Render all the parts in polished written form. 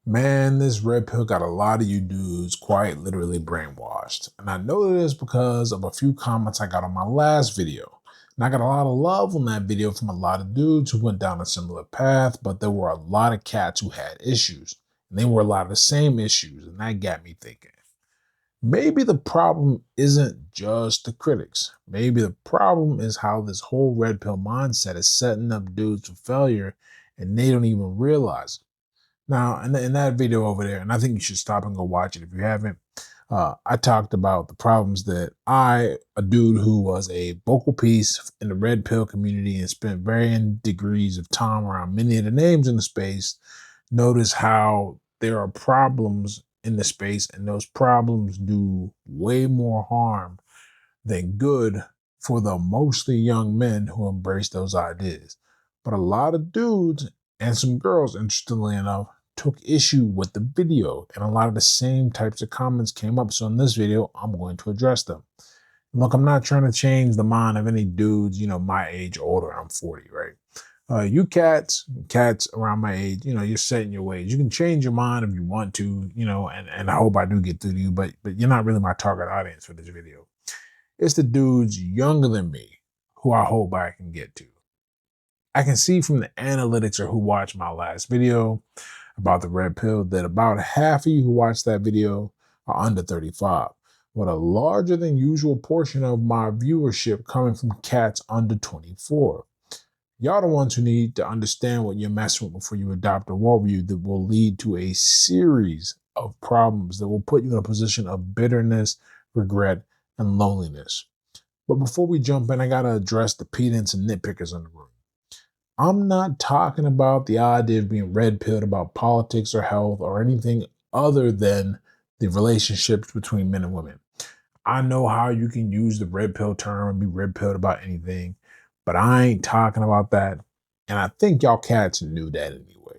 Man, this red pill got a lot of you dudes quite literally brainwashed. And I know this because of a few comments I got on my last video. And I got a lot of love on that video from a lot of dudes who went down a similar path, but there were a lot of cats who had issues. And they were a lot of the same issues. And that got me thinking. Maybe the problem isn't just the critics. Maybe the problem is how this whole red pill mindset is setting up dudes for failure and they don't even realize it. Now, in that video over there, and I think you should stop and go watch it if you haven't, I talked about the problems that a dude who was a vocal piece in the red pill community and spent varying degrees of time around many of the names in the space, notice how there are problems in the space, and those problems do way more harm than good for the mostly young men who embrace those ideas. But a lot of dudes and some girls, interestingly enough, took issue with the video, and a lot of the same types of comments came up. So in this video, I'm going to address them. Look, I'm not trying to change the mind of any dudes, my age or older. I'm 40, right? You cats around my age, you're set in your ways. You can change your mind if you want to, and I hope I do get through to you, but you're not really my target audience for this video. It's the dudes younger than me who I hope I can get to. I can see from the analytics or who watched my last video about the red pill that about half of you who watched that video are under 35, with a larger than usual portion of my viewership coming from cats under 24. Y'all the ones who need to understand what you're messing with before you adopt a worldview that will lead to a series of problems that will put you in a position of bitterness, regret, and loneliness. But before we jump in, I gotta address the pedants and nitpickers in the room. I'm not talking about the idea of being red pilled about politics or health or anything other than the relationships between men and women. I know how you can use the red pill term and be red pilled about anything, but I ain't talking about that. And I think y'all cats knew that anyway.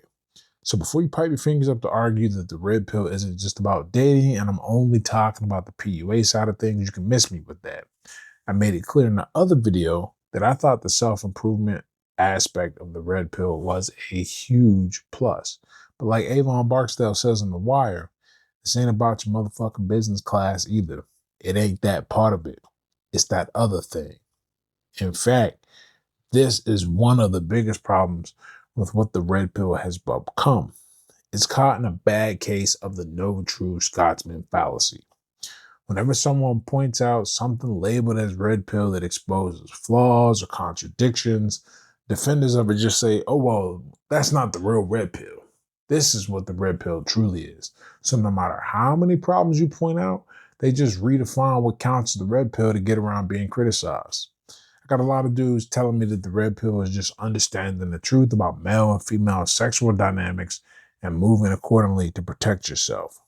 So before you pipe your fingers up to argue that the red pill isn't just about dating and I'm only talking about the PUA side of things, you can miss me with that. I made it clear in the other video that I thought the self-improvement aspect of the red pill was a huge plus. But like Avon Barksdale says on The Wire, this ain't about your motherfucking business class either. It ain't that part of it. It's that other thing. In fact, this is one of the biggest problems with what the red pill has become. It's caught in a bad case of the No True Scotsman fallacy. Whenever someone points out something labeled as red pill that exposes flaws or contradictions, defenders of it just say, oh, well, that's not the real red pill. This is what the red pill truly is. So no matter how many problems you point out, they just redefine what counts as the red pill to get around being criticized. I got a lot of dudes telling me that the red pill is just understanding the truth about male and female sexual dynamics and moving accordingly to protect yourself.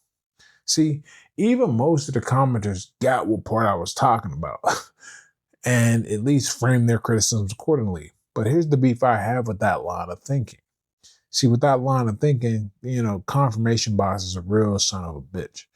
See, even most of the commenters got what part I was talking about and at least framed their criticisms accordingly. But here's the beef I have with that line of thinking. See, with that line of thinking, confirmation bias is a real son of a bitch.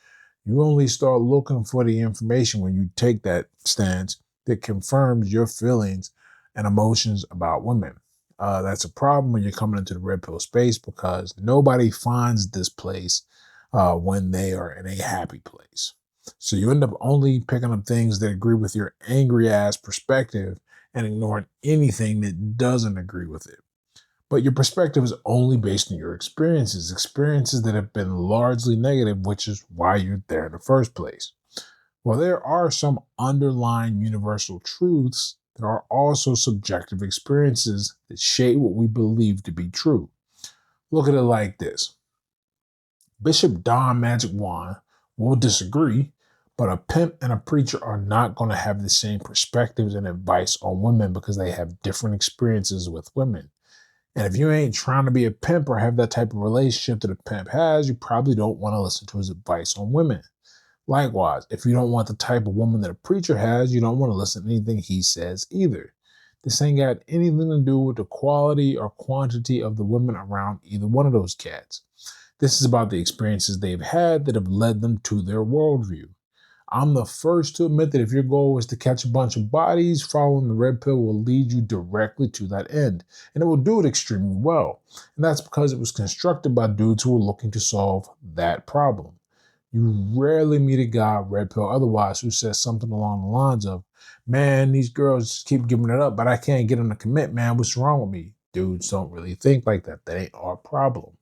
You only start looking for the information when you take that stance that confirms your feelings and emotions about women. That's a problem when you're coming into the red pill space because nobody finds this place when they are in a happy place. So you end up only picking up things that agree with your angry ass perspective and ignoring anything that doesn't agree with it. But your perspective is only based on your experiences that have been largely negative, which is why you're there in the first place. While there are some underlying universal truths, there are also subjective experiences that shape what we believe to be true. Look at it like this. Bishop Don Magic Wand will disagree, but a pimp and a preacher are not going to have the same perspectives and advice on women because they have different experiences with women. And if you ain't trying to be a pimp or have that type of relationship that a pimp has, you probably don't want to listen to his advice on women. Likewise, if you don't want the type of woman that a preacher has, you don't want to listen to anything he says either. This ain't got anything to do with the quality or quantity of the women around either one of those cats. This is about the experiences they've had that have led them to their worldview. I'm the first to admit that if your goal is to catch a bunch of bodies, following the red pill will lead you directly to that end. And it will do it extremely well. And that's because it was constructed by dudes who were looking to solve that problem. You rarely meet a guy, red pill otherwise, who says something along the lines of, man, these girls just keep giving it up, but I can't get them to commit, man. What's wrong with me? Dudes don't really think like that. That ain't our problem.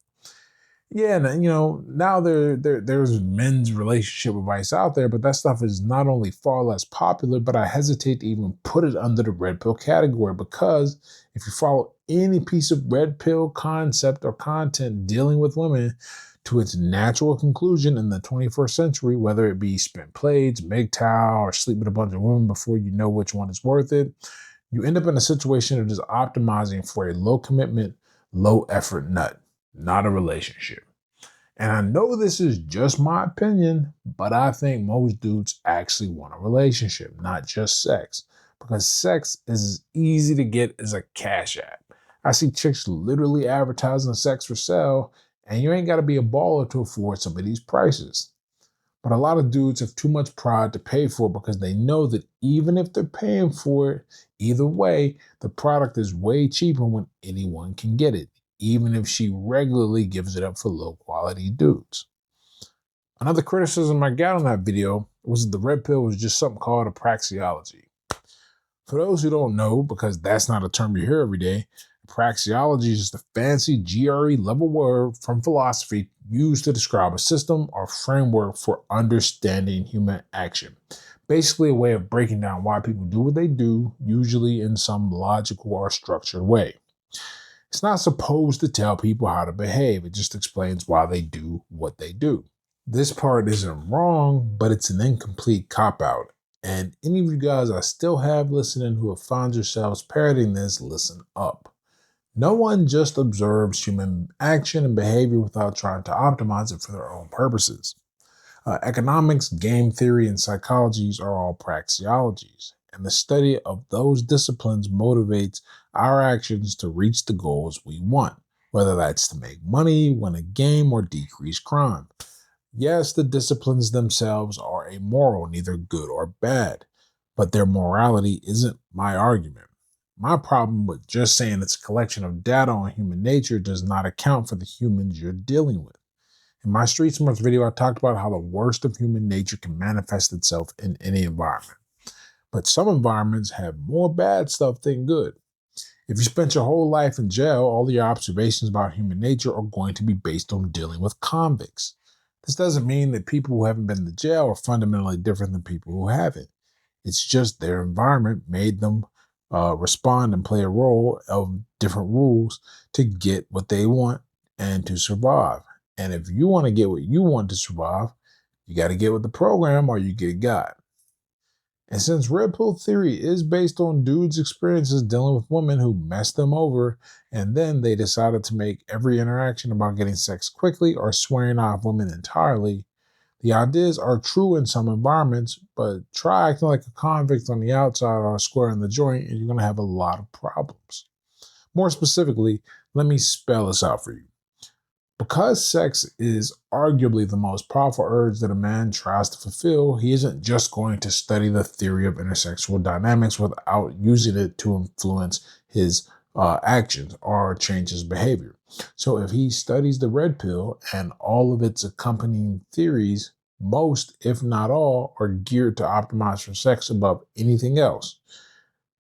Yeah, and now there's men's relationship advice out there, but that stuff is not only far less popular, but I hesitate to even put it under the red pill category because if you follow any piece of red pill concept or content dealing with women to its natural conclusion in the 21st century, whether it be spin plates, MGTOW, or sleep with a bunch of women before you know which one is worth it, you end up in a situation of just optimizing for a low commitment, low effort nut, not a relationship. And I know this is just my opinion, but I think most dudes actually want a relationship, not just sex. Because sex is as easy to get as a cash app. I see chicks literally advertising sex for sale, and you ain't got to be a baller to afford some of these prices. But a lot of dudes have too much pride to pay for it because they know that even if they're paying for it, either way, the product is way cheaper when anyone can get it, even if she regularly gives it up for low quality dudes. Another criticism I got on that video was that the red pill was just something called apraxiology. For those who don't know, because that's not a term you hear every day, praxeology is just a fancy GRE level word from philosophy used to describe a system or framework for understanding human action. Basically, a way of breaking down why people do what they do, usually in some logical or structured way. It's not supposed to tell people how to behave, it just explains why they do what they do. This part isn't wrong, but it's an incomplete cop-out. And any of you guys I still have listening who have found yourselves parroting this, listen up. No one just observes human action and behavior without trying to optimize it for their own purposes. Economics, game theory, and psychologies are all praxeologies, and the study of those disciplines motivates our actions to reach the goals we want, whether that's to make money, win a game, or decrease crime. Yes, the disciplines themselves are amoral, neither good or bad, but their morality isn't my argument. My problem with just saying it's a collection of data on human nature does not account for the humans you're dealing with. In my Street Smarts video, I talked about how the worst of human nature can manifest itself in any environment. But some environments have more bad stuff than good. If you spent your whole life in jail, all your observations about human nature are going to be based on dealing with convicts. This doesn't mean that people who haven't been to jail are fundamentally different than people who haven't. It's just their environment made them respond and play a role of different rules to get what they want and to survive. And if you want to get what you want to survive, you got to get with the program or you get got. And since red pill theory is based on dudes' experiences dealing with women who messed them over, and then they decided to make every interaction about getting sex quickly or swearing off women entirely, the ideas are true in some environments, but try acting like a convict on the outside or a square in the joint, and you're going to have a lot of problems. More specifically, let me spell this out for you. Because sex is arguably the most powerful urge that a man tries to fulfill, he isn't just going to study the theory of intersexual dynamics without using it to influence his actions or change his behavior. So if he studies the red pill and all of its accompanying theories, most, if not all, are geared to optimize for sex above anything else,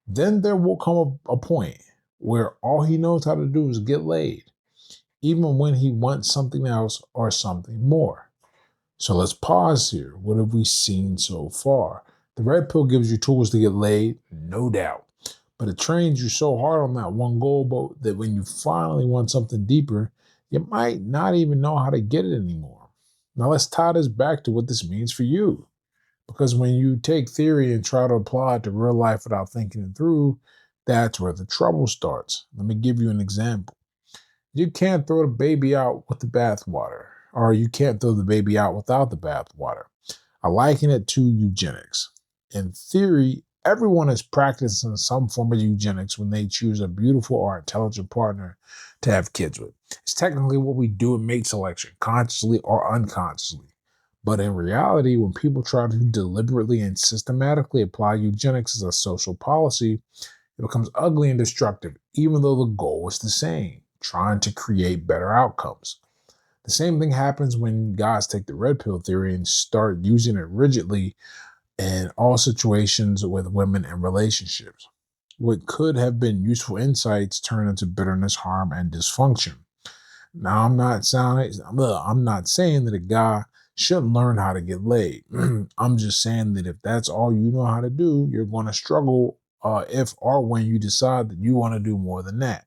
then there will come a point where all he knows how to do is get laid, even when he wants something else or something more. So let's pause here. What have we seen so far? The red pill gives you tools to get laid, no doubt. But it trains you so hard on that one goal that when you finally want something deeper, you might not even know how to get it anymore. Now let's tie this back to what this means for you. Because when you take theory and try to apply it to real life without thinking it through, that's where the trouble starts. Let me give you an example. You can't throw the baby out with the bathwater, or you can't throw the baby out without the bathwater. I liken it to eugenics. In theory, everyone is practicing some form of eugenics when they choose a beautiful or intelligent partner to have kids with. It's technically what we do in mate selection, consciously or unconsciously. But in reality, when people try to deliberately and systematically apply eugenics as a social policy, it becomes ugly and destructive, even though the goal is the same, trying to create better outcomes. The same thing happens when guys take the red pill theory and start using it rigidly in all situations with women and relationships. What could have been useful insights turn into bitterness, harm, and dysfunction. Now, I'm not saying that a guy shouldn't learn how to get laid. I'm just saying that if that's all you know how to do, you're going to struggle if or when you decide that you want to do more than that.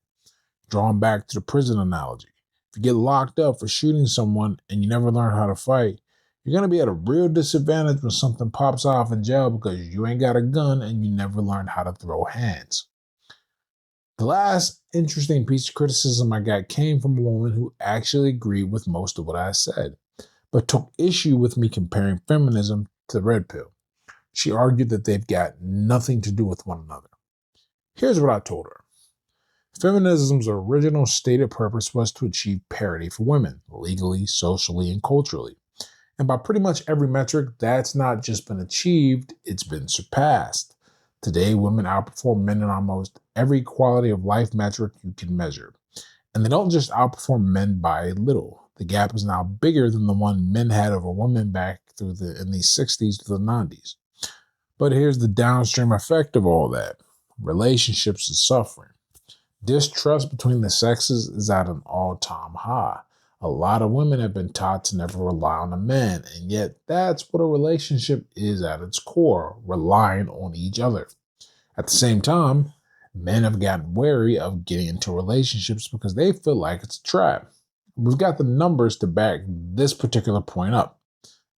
Drawing back to the prison analogy. If you get locked up for shooting someone and you never learn how to fight, you're going to be at a real disadvantage when something pops off in jail because you ain't got a gun and you never learned how to throw hands. The last interesting piece of criticism I got came from a woman who actually agreed with most of what I said, but took issue with me comparing feminism to the red pill. She argued that they've got nothing to do with one another. Here's what I told her. Feminism's original stated purpose was to achieve parity for women, legally, socially, and culturally. And by pretty much every metric, that's not just been achieved, it's been surpassed. Today, women outperform men in almost every quality of life metric you can measure. And they don't just outperform men by a little. The gap is now bigger than the one men had over women back in the 60s to the 90s. But here's the downstream effect of all that. Relationships are suffering. Distrust between the sexes is at an all-time high. A lot of women have been taught to never rely on a man, and yet that's what a relationship is at its core, relying on each other. At the same time, men have gotten wary of getting into relationships because they feel like it's a trap. We've got the numbers to back this particular point up.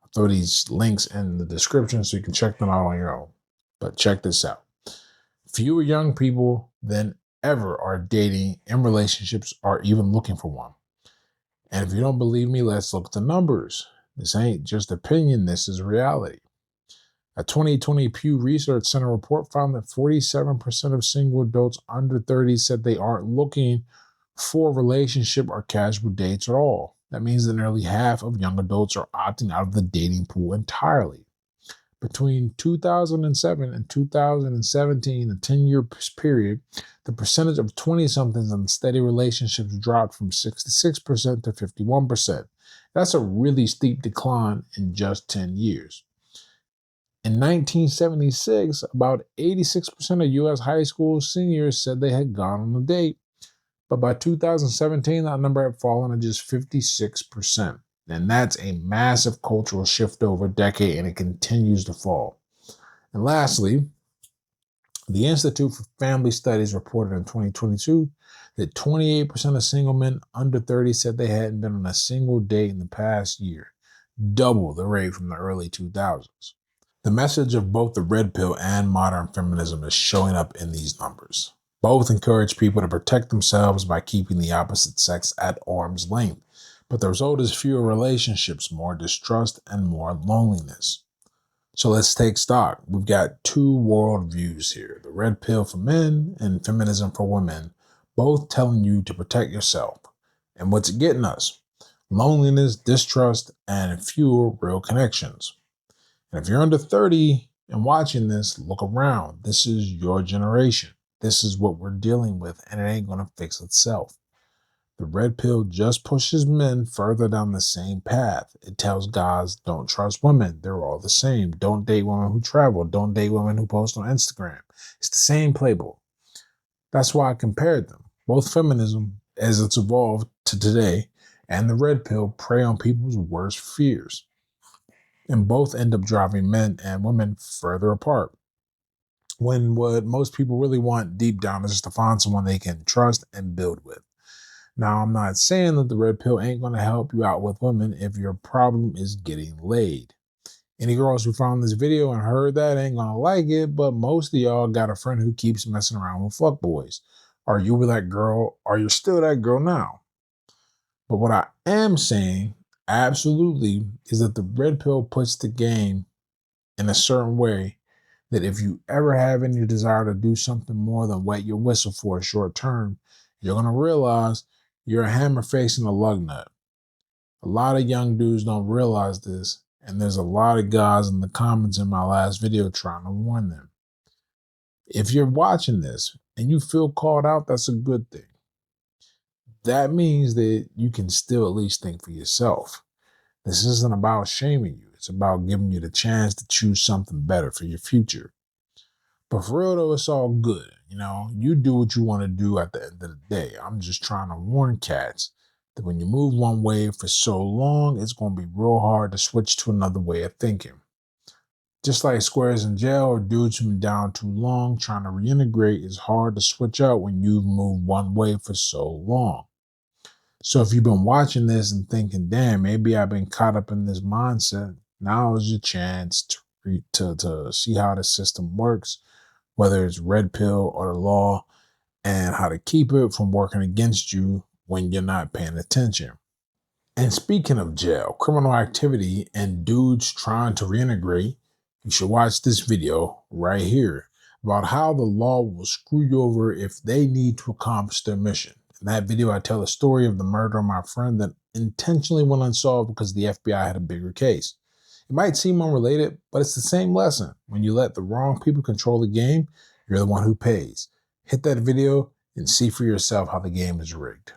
I'll throw these links in the description so you can check them out on your own. But check this out. Fewer young people than ever are dating in relationships or even looking for one. And if you don't believe me, let's look at the numbers. This ain't just opinion, this is reality. A 2020 Pew Research Center report found that 47% of single adults under 30 said they aren't looking for a relationship or casual dates at all. That means that nearly half of young adults are opting out of the dating pool entirely. Between 2007 and 2017, a 10-year period, the percentage of 20-somethings in steady relationships dropped from 66% to 51%. That's a really steep decline in just 10 years. In 1976, about 86% of U.S. high school seniors said they had gone on a date. But by 2017, that number had fallen to just 56%. And that's a massive cultural shift over a decade, and it continues to fall. And lastly, the Institute for Family Studies reported in 2022 that 28% of single men under 30 said they hadn't been on a single date in the past year, double the rate from the early 2000s. The message of both the red pill and modern feminism is showing up in these numbers. Both encourage people to protect themselves by keeping the opposite sex at arm's length. But the result is fewer relationships, more distrust, and more loneliness. So let's take stock. We've got two worldviews here, the red pill for men and feminism for women, both telling you to protect yourself. And what's it getting us? Loneliness, distrust, and fewer real connections. And if you're under 30 and watching this, look around. This is your generation. This is what we're dealing with, and it ain't going to fix itself. The red pill just pushes men further down the same path. It tells guys, don't trust women. They're all the same. Don't date women who travel. Don't date women who post on Instagram. It's the same playbook. That's why I compared them. Both feminism, as it's evolved to today, and the red pill prey on people's worst fears. And both end up driving men and women further apart. When what most people really want deep down is just to find someone they can trust and build with. Now, I'm not saying that the red pill ain't going to help you out with women if your problem is getting laid. Any girls who found this video and heard that ain't going to like it, but most of y'all got a friend who keeps messing around with fuckboys. Or you were that girl, or you're still that girl now. But what I am saying, absolutely, is that the red pill puts the game in a certain way that if you ever have any desire to do something more than wet your whistle for a short term, you're going to realize you're a hammer facing a lug nut. A lot of young dudes don't realize this, And there's a lot of guys in the comments in my last video trying to warn them. If you're watching this and you feel called out, that's a good thing. That means that you can still at least think for yourself. This isn't about shaming you. It's about giving you the chance to choose something better for your future. But for real though, it's all good. You do what you want to do at the end of the day. I'm just trying to warn cats that when you move one way for so long, it's going to be real hard to switch to another way of thinking. Just like squares in jail or dudes who've been down too long, trying to reintegrate is hard to switch out when you've moved one way for so long. So if you've been watching this and thinking, damn, maybe I've been caught up in this mindset, now is your chance to see how the system works, whether it's red pill or the law, and how to keep it from working against you when you're not paying attention. And speaking of jail, criminal activity, and dudes trying to reintegrate, you should watch this video right here about how the law will screw you over if they need to accomplish their mission. In that video, I tell the story of the murder of my friend that intentionally went unsolved because the FBI had a bigger case. It might seem unrelated, but it's the same lesson. When you let the wrong people control the game, you're the one who pays. Hit that video and see for yourself how the game is rigged.